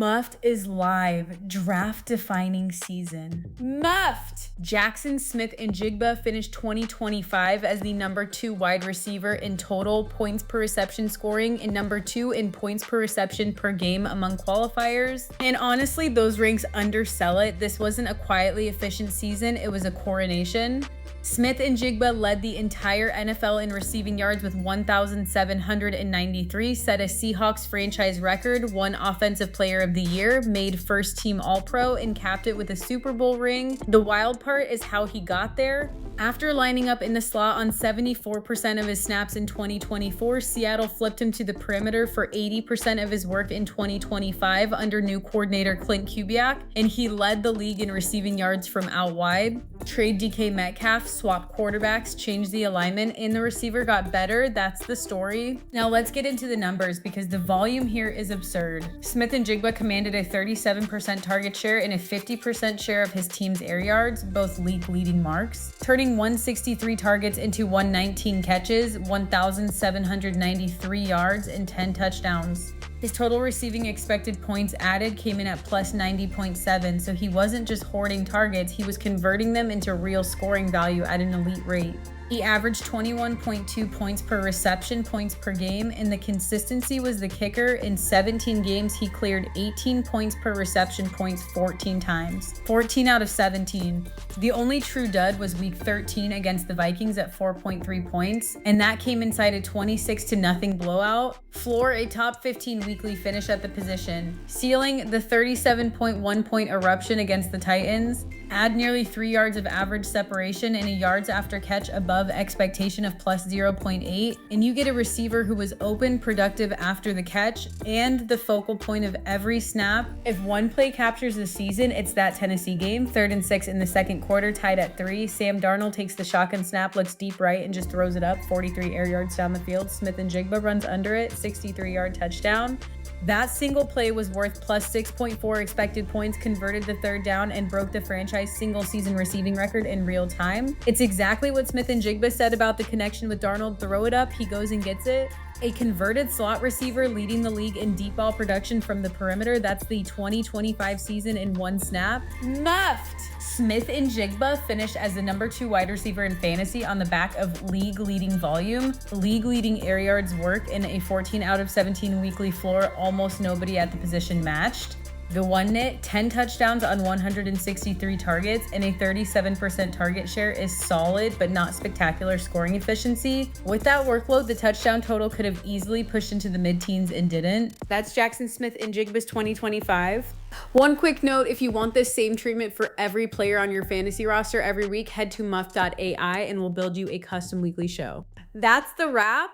Muffed is live. Draft-defining season. Muffed! Jaxon Smith-Njigba finished 2025 as the number 2 wide receiver in total points per reception scoring and number 2 in points per reception per game among qualifiers. And honestly, those ranks undersell it. This wasn't a quietly efficient season, it was a coronation. Smith-Njigba led the entire NFL in receiving yards with 1,793, set a Seahawks franchise record, won Offensive Player of the Year, made First Team All-Pro, and capped it with a Super Bowl ring. The wild part is how he got there. After lining up in the slot on 74% of his snaps in 2024, Seattle flipped him to the perimeter for 80% of his work in 2025 under new coordinator Clint Kubiak, and he led the league in receiving yards from out wide. Trade DK Metcalf, swap quarterbacks, changed the alignment, and the receiver got better. That's the story. Now let's get into the numbers because the volume here is absurd. Smith-Njigba commanded a 37% target share and a 50% share of his team's air yards, both league leading marks, turning 163 targets into 119 catches, 1,793 yards, and 10 touchdowns. His total receiving expected points added came in at plus 90.7, so he wasn't just hoarding targets, he was converting them into real scoring value at an elite rate. He averaged 21.2 points per reception, points per game, and the consistency was the kicker. In 17 games, he cleared 18 points per reception points 14 times. 14 out of 17. The only true dud was week 13 against the Vikings at 4.3 points, and that came inside a 26-0 blowout. Floor, a top 15 weekly finish at the position. Ceiling, the 37.1 point eruption against the Titans. Add nearly 3 yards of average separation and a yards after catch above expectation of plus 0.8, and you get a receiver who was open, productive after the catch, and the focal point of every snap. If one play captures the season, it's that Tennessee game. 3rd and 6 in the second quarter, tied at 3. Sam Darnold takes the shotgun snap, looks deep right, and just throws it up. 43 air yards down the field. Smith-Njigba runs under it. 63-yard touchdown. That single play was worth plus 6.4 expected points, converted the 3rd down, and broke the franchise single season receiving record in real time. It's exactly what Smith-Njigba said about the connection with Darnold. Throw it up, he goes and gets it. A converted slot receiver leading the league in deep ball production from the perimeter. That's the 2025 season in 1 snap. Muffed! Smith-Njigba finished as the number 2 wide receiver in fantasy on the back of league-leading volume, league-leading air yards work, and a 14 out of 17 weekly floor. Almost nobody at the position matched. The one nit, 10 touchdowns on 163 targets and a 37% target share is solid but not spectacular scoring efficiency. With that workload, the touchdown total could have easily pushed into the mid-teens and didn't. That's Jaxon Smith-Njigba's 2025. One quick note, if you want this same treatment for every player on your fantasy roster every week, head to muff.ai and we'll build you a custom weekly show. That's the wrap.